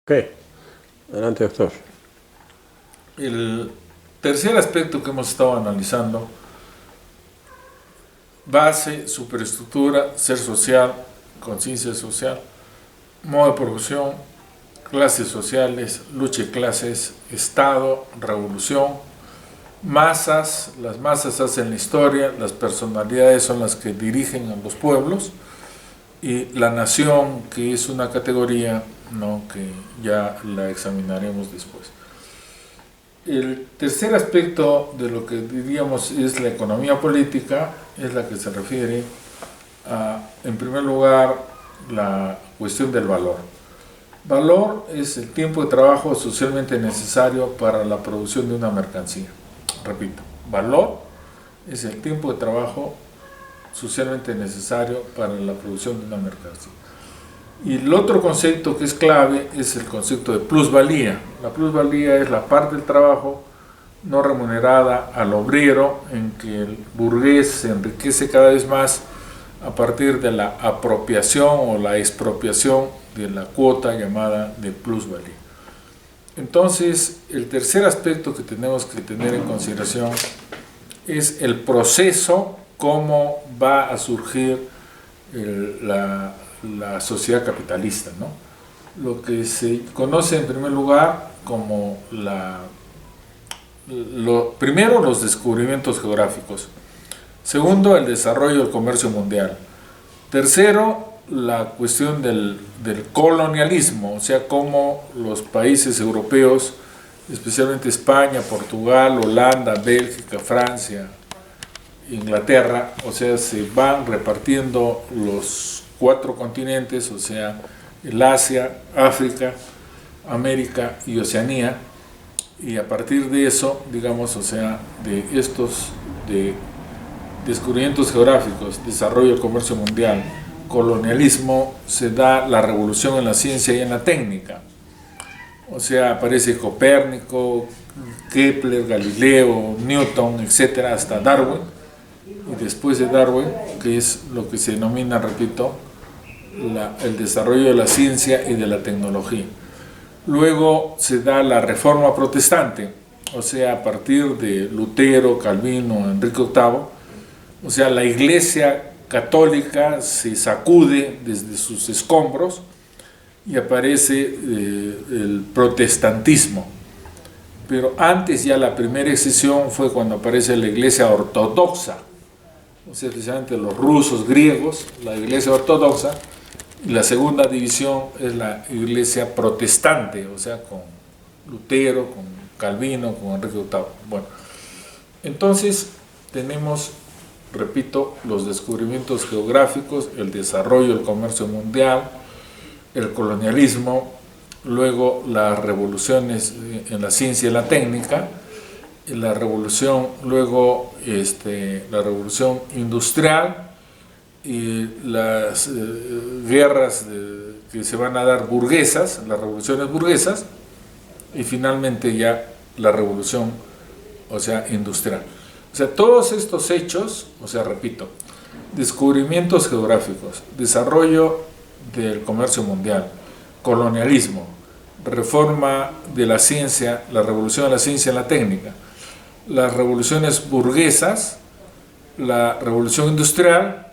Ok, adelante, doctor. El tercer aspecto que hemos estado analizando: base, superestructura, ser social, conciencia social, modo de producción, clases sociales, lucha de clases, Estado, revolución, masas. Las masas hacen la historia, las personalidades son las que dirigen a los pueblos, y la nación, que es una categoría, ¿no?, que ya la examinaremos después. El tercer aspecto de lo que diríamos es la economía política, es la que se refiere a, en primer lugar, la cuestión del valor. Valor es el tiempo de trabajo socialmente necesario para la producción de una mercancía. Repito, valor es el tiempo de trabajo socialmente necesario para la producción de una mercancía. Y el otro concepto que es clave es el concepto de plusvalía. La plusvalía es la parte del trabajo no remunerada al obrero, en que el burgués se enriquece cada vez más a partir de la apropiación o la expropiación de la cuota llamada de plusvalía. Entonces, el tercer aspecto que tenemos que tener en consideración es el proceso, cómo va a surgir la sociedad capitalista, ¿no? Lo que se conoce en primer lugar como primero, los descubrimientos geográficos; segundo, el desarrollo del comercio mundial; tercero, la cuestión del colonialismo, o sea, cómo los países europeos, especialmente España, Portugal, Holanda, Bélgica, Francia, Inglaterra, o sea, se van repartiendo los 4 continentes, o sea, el Asia, África, América y Oceanía, y a partir de eso, digamos, o sea, de estos descubrimientos geográficos, desarrollo del comercio mundial, colonialismo, se da la revolución en la ciencia y en la técnica. O sea, aparece Copérnico, Kepler, Galileo, Newton, etcétera, hasta Darwin. Y después de Darwin, que es lo que se denomina, repito, el desarrollo de la ciencia y de la tecnología. Luego se da la Reforma Protestante, o sea, a partir de Lutero, Calvino, Enrique VIII, o sea, la Iglesia católica se sacude desde sus escombros y aparece el protestantismo. Pero antes, ya la primera excesión fue cuando aparece la Iglesia ortodoxa, o sea, especialmente los rusos, griegos, la Iglesia ortodoxa, y la segunda división es la Iglesia protestante, o sea, con Lutero, con Calvino, con Enrique VIII. Bueno, entonces tenemos, repito, los descubrimientos geográficos, el desarrollo del comercio mundial, el colonialismo, luego las revoluciones en la ciencia y la técnica, la revolución, luego la revolución industrial y las guerras que se van a dar burguesas, las revoluciones burguesas, y finalmente ya la revolución, o sea, industrial. O sea, todos estos hechos, o sea, repito, descubrimientos geográficos, desarrollo del comercio mundial, colonialismo, reforma de la ciencia, la revolución de la ciencia y la técnica, las revoluciones burguesas, la revolución industrial,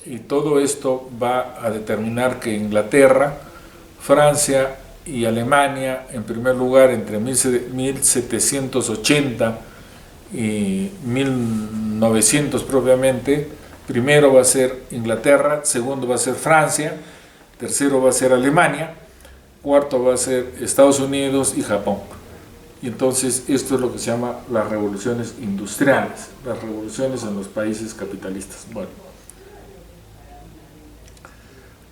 y todo esto va a determinar que Inglaterra, Francia y Alemania, en primer lugar, entre 1780 y 1900 propiamente, primero va a ser Inglaterra, segundo va a ser Francia, tercero va a ser Alemania, cuarto va a ser Estados Unidos y Japón. Y entonces esto es lo que se llama las revoluciones industriales, las revoluciones en los países capitalistas. Bueno,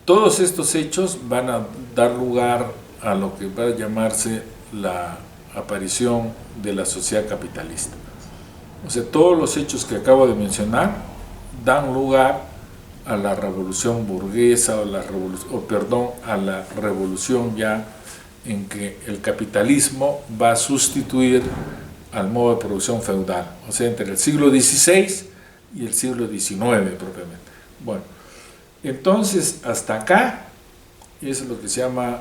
todos estos hechos van a dar lugar a lo que va a llamarse la aparición de la sociedad capitalista. O sea, todos los hechos que acabo de mencionar dan lugar a la revolución burguesa, a la revolución ya en que el capitalismo va a sustituir al modo de producción feudal, o sea, entre el siglo XVI y el siglo XIX propiamente. Bueno, entonces hasta acá es lo que se llama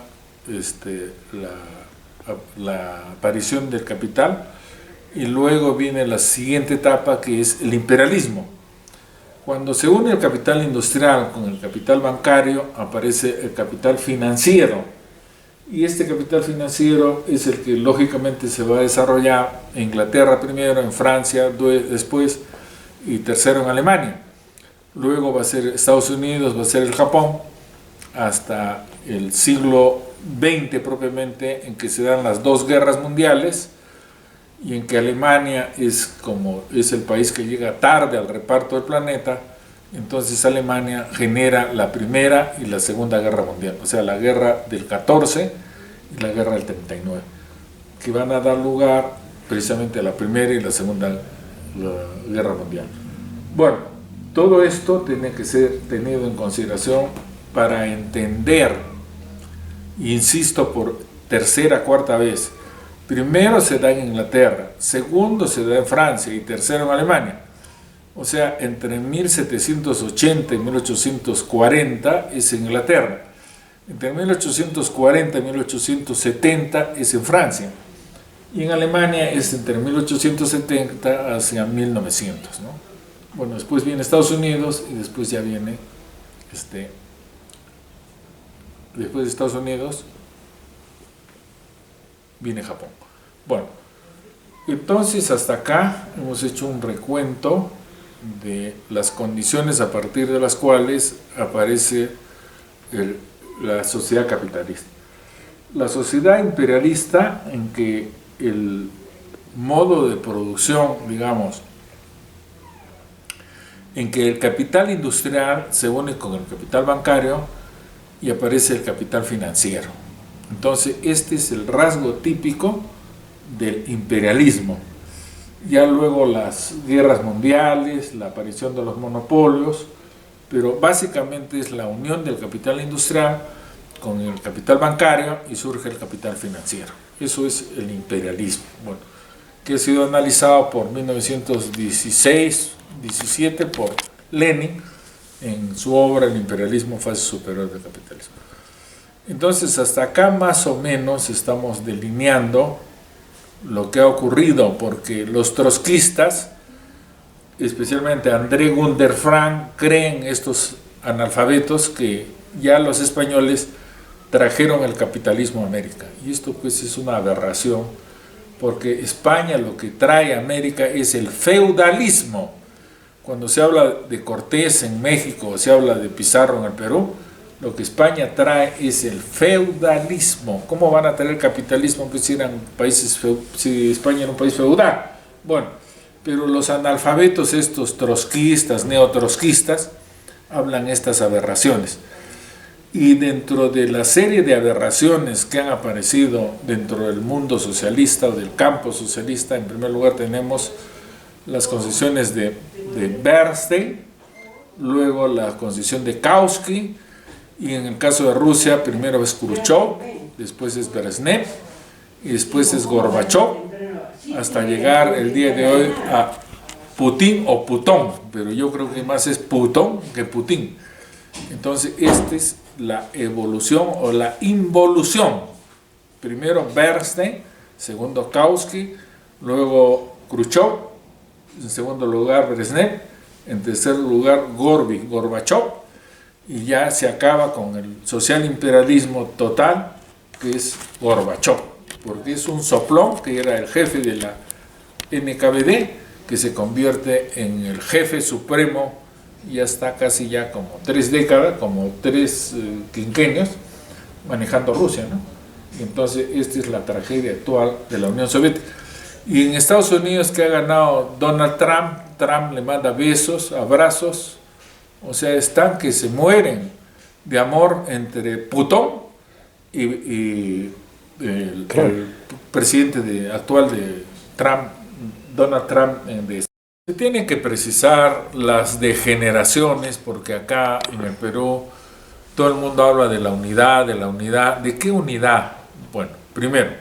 la aparición del capital, y luego viene la siguiente etapa, que es el imperialismo. Cuando se une el capital industrial con el capital bancario, aparece el capital financiero, y este capital financiero es el que lógicamente se va a desarrollar en Inglaterra primero, en Francia después, y tercero en Alemania. Luego va a ser Estados Unidos, va a ser el Japón, hasta el siglo XX propiamente, en que se dan las dos guerras mundiales, y en que Alemania es el país que llega tarde al reparto del planeta. Entonces Alemania genera la Primera y la Segunda Guerra Mundial, o sea, la guerra del 14 y la guerra del 39, que van a dar lugar precisamente a la Primera y la Segunda Guerra Mundial. Bueno, todo esto tiene que ser tenido en consideración para entender, insisto por tercera, cuarta vez. Primero se da en Inglaterra, segundo se da en Francia y tercero en Alemania. O sea, entre 1780 y 1840 es en Inglaterra. Entre 1840 y 1870 es en Francia. Y en Alemania es entre 1870 hacia 1900, ¿no? Bueno, después viene Estados Unidos y después ya viene, después de Estados Unidos, viene Japón. Bueno, entonces hasta acá hemos hecho un recuento de las condiciones a partir de las cuales aparece la sociedad capitalista. La sociedad imperialista, en que el modo de producción, digamos, en que el capital industrial se une con el capital bancario y aparece el capital financiero. Entonces, este es el rasgo típico del imperialismo. Ya luego las guerras mundiales, la aparición de los monopolios, pero básicamente es la unión del capital industrial con el capital bancario y surge el capital financiero. Eso es el imperialismo, bueno, que ha sido analizado por 1916-17 por Lenin en su obra El imperialismo, fase superior del capitalismo. Entonces, hasta acá más o menos estamos delineando lo que ha ocurrido, porque los trotskistas, especialmente André Gunder Frank, creen, estos analfabetos, que ya los españoles trajeron el capitalismo a América. Y esto pues es una aberración, porque España lo que trae a América es el feudalismo. Cuando se habla de Cortés en México, o se habla de Pizarro en el Perú, lo que España trae es el feudalismo. ¿Cómo van a traer el capitalismo pues, si España era un país feudal? Bueno, pero los analfabetos, estos trotskistas, neotrotskistas, hablan estas aberraciones. Y dentro de la serie de aberraciones que han aparecido dentro del mundo socialista o del campo socialista, en primer lugar tenemos las concesiones de Bernstein, luego la concesión de Kautsky, y en el caso de Rusia, primero es Khrushchev, después es Brezhnev, y después es Gorbachev, hasta llegar el día de hoy a Putin o Putón, pero yo creo que más es Putón que Putin. Entonces, esta es la evolución o la involución. Primero Bernstein, segundo Kautsky, luego Khrushchev, en segundo lugar Brezhnev, en tercer lugar Gorbachev, y ya se acaba con el social imperialismo total, que es Gorbachev, porque es un soplón que era el jefe de la NKVD, que se convierte en el jefe supremo, ya está casi ya como 3 décadas, como 3 quinquenios, manejando Rusia, ¿no? Y entonces esta es la tragedia actual de la Unión Soviética. Y en Estados Unidos, que ha ganado Donald Trump, Trump le manda besos, abrazos, o sea, están que se mueren de amor entre Putón y el presidente actual de Trump, Donald Trump. Se tienen que precisar las degeneraciones, porque acá en el Perú todo el mundo habla de la unidad, de la unidad. ¿De qué unidad? Bueno, primero,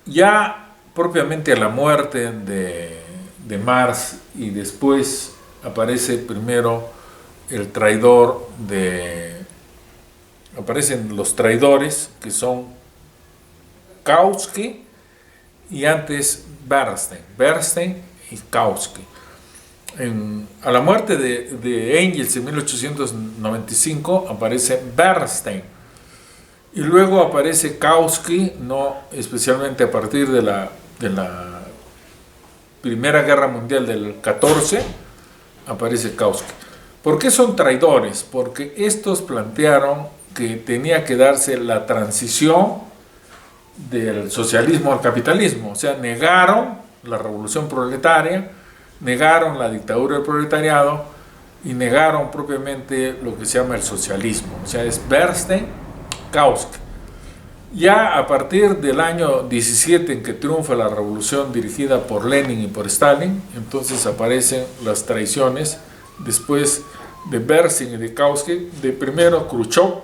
ya propiamente a la muerte de Marx, y después aparece primero el traidor de aparecen los traidores, que son Kautsky y antes Bernstein y Kautsky. A la muerte de Engels en 1895 aparece Bernstein y luego aparece Kautsky, no especialmente a partir de la Primera Guerra Mundial del 14 aparece Kautsky. ¿Por qué son traidores? Porque estos plantearon que tenía que darse la transición del socialismo al capitalismo, o sea, negaron la revolución proletaria, negaron la dictadura del proletariado y negaron propiamente lo que se llama el socialismo, o sea, es Bernstein, Kautsky. Ya a partir del año 17 en que triunfa la revolución dirigida por Lenin y por Stalin, entonces aparecen las traiciones después de Bernstein y de Kautsky, de primero Khrushchev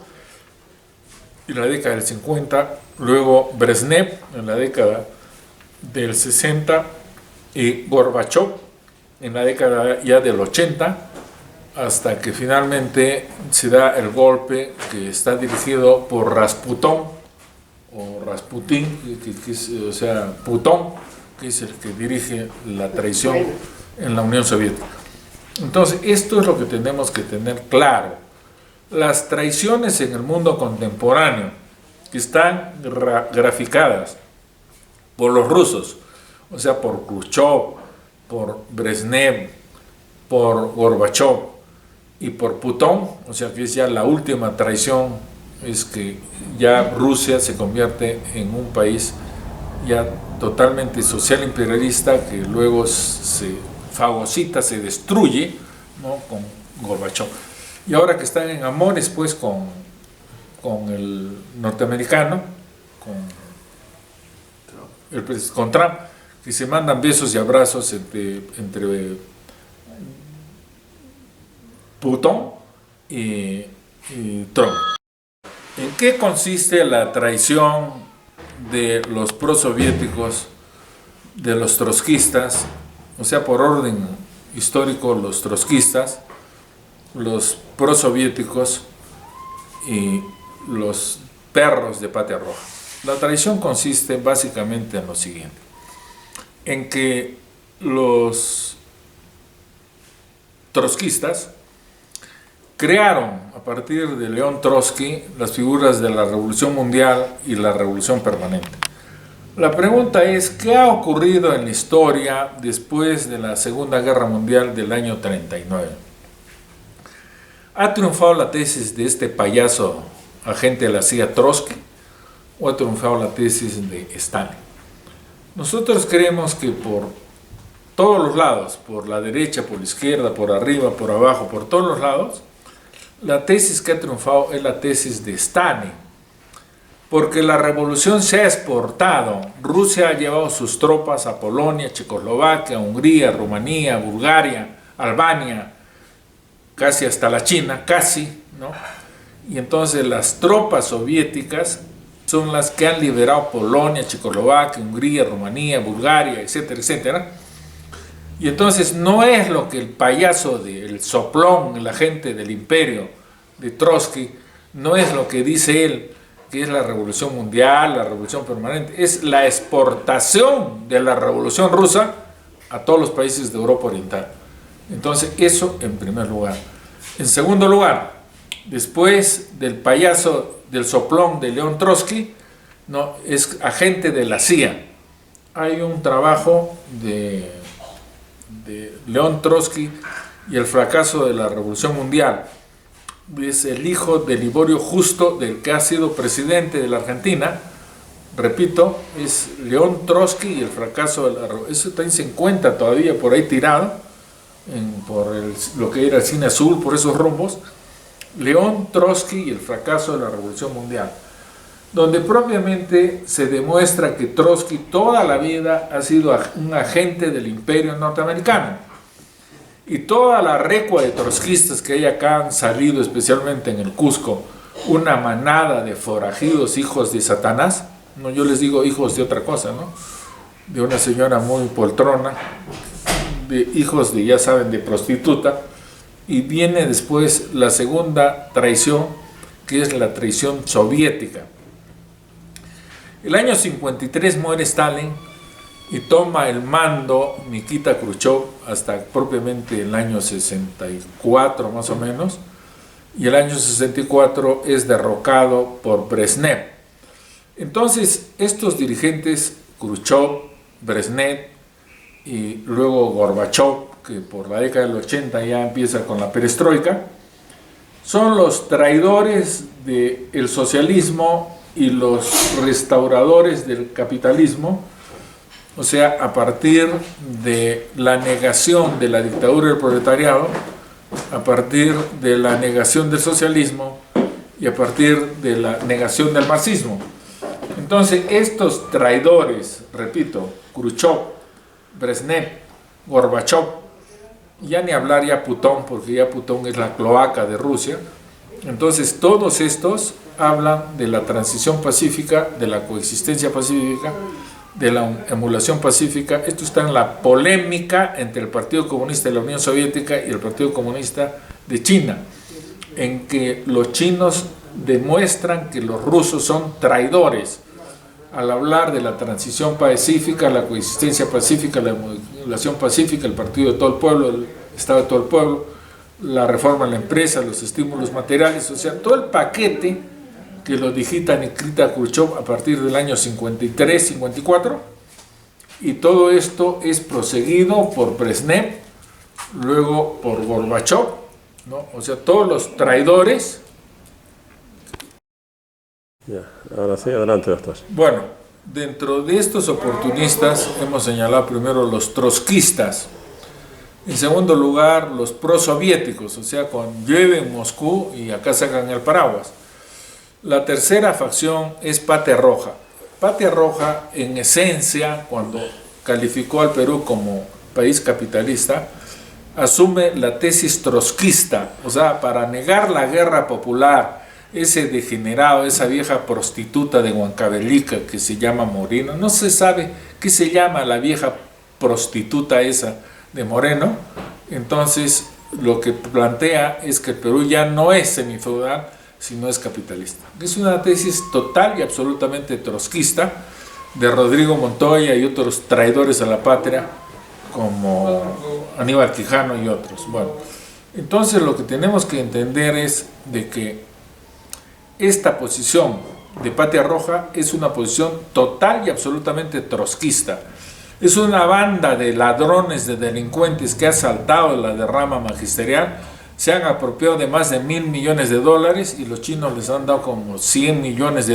en la década del 50, luego Brezhnev en la década del 60 y Gorbachev en la década ya del 80, hasta que finalmente se da el golpe que está dirigido por Rasputin, o Rasputin, o sea, Putón, que es el que dirige la traición en la Unión Soviética. Entonces, esto es lo que tenemos que tener claro. Las traiciones en el mundo contemporáneo, que están graficadas por los rusos, o sea, por Khrushchev, por Brezhnev, por Gorbachev y por Putón, o sea, que es ya la última traición, es que ya Rusia se convierte en un país ya totalmente social imperialista, que luego se fagocita, se destruye, ¿no?, con Gorbachev. Y ahora que están en amores pues con el norteamericano, con Trump, que se mandan besos y abrazos entre Putin y Trump. ¿En qué consiste la traición de los prosoviéticos, de los trotskistas? O sea, por orden histórico, los trotskistas, los prosoviéticos y los perros de Patria Roja. La traición consiste básicamente en lo siguiente: en que los trotskistas crearon a partir de León Trotsky las figuras de la Revolución Mundial y la Revolución Permanente. La pregunta es, ¿qué ha ocurrido en la historia después de la Segunda Guerra Mundial del año 39? ¿Ha triunfado la tesis de este payaso agente de la CIA Trotsky o ha triunfado la tesis de Stalin? Nosotros creemos que por todos los lados, por la derecha, por la izquierda, por arriba, por abajo, por todos los lados, la tesis que ha triunfado es la tesis de Stalin, porque la revolución se ha exportado. Rusia ha llevado sus tropas a Polonia, Checoslovaquia, Hungría, Rumanía, Bulgaria, Albania, casi hasta la China, casi, ¿no? Y entonces las tropas soviéticas son las que han liberado Polonia, Checoslovaquia, Hungría, Rumanía, Bulgaria, etcétera, etcétera. Y entonces no es lo que el payaso, el soplón, el agente del imperio de Trotsky, no es lo que dice él, que es la revolución mundial, la revolución permanente, es la exportación de la revolución rusa a todos los países de Europa Oriental. Entonces, eso en primer lugar. En segundo lugar, después del payaso, del soplón de León Trotsky, no, es agente de la CIA. Hay un trabajo de León Trotsky y el fracaso de la Revolución Mundial. Es el hijo de Liborio Justo, del que ha sido presidente de la Argentina. Repito, es León Trotsky y el fracaso de la Revolución. Eso también se encuentra todavía por ahí tirado, por lo que era el Cine Azul, por esos rumbos. León Trotsky y el fracaso de la Revolución Mundial, donde propiamente se demuestra que Trotsky toda la vida ha sido un agente del imperio norteamericano. Y toda la recua de trotskistas que hay acá han salido, especialmente en el Cusco, una manada de forajidos hijos de Satanás. No, yo les digo hijos de otra cosa, ¿no? De una señora muy poltrona, de hijos de, ya saben, de prostituta. Y viene después la segunda traición, que es la traición soviética. El año 53 muere Stalin y toma el mando Nikita Khrushchev hasta propiamente el año 64 más o menos, y el año 64 es derrocado por Brezhnev. Entonces estos dirigentes, Khrushchev, Brezhnev y luego Gorbachev, que por la década del 80 ya empieza con la perestroika, son los traidores del socialismo y los restauradores del capitalismo. O sea, a partir de la negación de la dictadura del proletariado, a partir de la negación del socialismo y a partir de la negación del marxismo. Entonces, estos traidores, repito, Khrushchev, Brezhnev, Gorbachev, ya ni hablar ya Putón, porque ya Putón es la cloaca de Rusia. Entonces, todos estos hablan de la transición pacífica, de la coexistencia pacífica, de la emulación pacífica. Esto está en la polémica entre el Partido Comunista de la Unión Soviética y el Partido Comunista de China, en que los chinos demuestran que los rusos son traidores al hablar de la transición pacífica, la coexistencia pacífica, la emulación pacífica, el partido de todo el pueblo, el Estado de todo el pueblo, la reforma a la empresa, los estímulos materiales, o sea, todo el paquete que lo digita Nikita Khrushchev a partir del año 53-54, y todo esto es proseguido por Brezhnev, luego por Gorbachev, ¿no? O sea, todos los traidores. Ya, ahora sí, adelante, doctor. Bueno, dentro de estos oportunistas hemos señalado primero los trotskistas, en segundo lugar los prosoviéticos, o sea, con llueve en Moscú y acá sacan el paraguas. La tercera facción es Patria Roja. Patria Roja, en esencia, cuando calificó al Perú como país capitalista, asume la tesis trotskista, o sea, para negar la guerra popular, ese degenerado, esa vieja prostituta de Huancavelica que se llama Moreno, no se sabe qué se llama la vieja prostituta esa de Moreno. Entonces lo que plantea es que el Perú ya no es semifeudal, sino es capitalista. Es una tesis total y absolutamente trotskista de Rodrigo Montoya y otros traidores a la patria como Aníbal Quijano y otros. Bueno, entonces lo que tenemos que entender es de que esta posición de Patria Roja es una posición total y absolutamente trotskista. Es una banda de ladrones, de delincuentes que ha asaltado la derrama magisterial, se han apropiado de más de $1.000 millones y los chinos les han dado como $100 millones.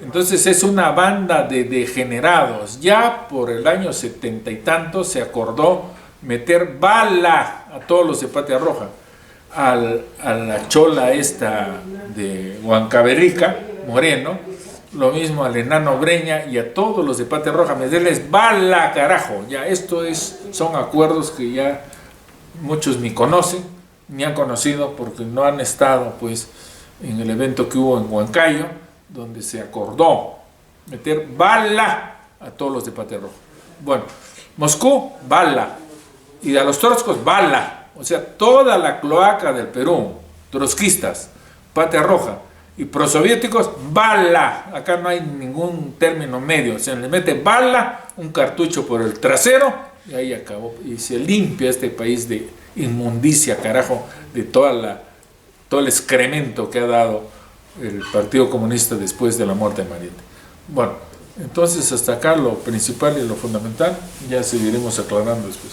Entonces es una banda de degenerados. Ya por el año 70 y tanto se acordó meter bala a todos los de Patria Roja. A la chola esta de Huancavelica, Moreno, lo mismo al enano Breña y a todos los de Patria Roja, meterles bala, carajo. Ya son acuerdos que ya muchos ni conocen, ni han conocido porque no han estado pues en el evento que hubo en Huancayo, donde se acordó meter bala a todos los de Patria Roja. Bueno, Moscú, bala, y a los trotskos, bala. O sea, toda la cloaca del Perú, trotskistas, Patria Roja y prosoviéticos, bala. Acá no hay ningún término medio. Se le mete bala, un cartucho por el trasero y ahí acabó. Y se limpia este país de inmundicia, carajo, de todo el excremento que ha dado el Partido Comunista después de la muerte de Mariette. Bueno, entonces hasta acá lo principal y lo fundamental, ya seguiremos aclarando después.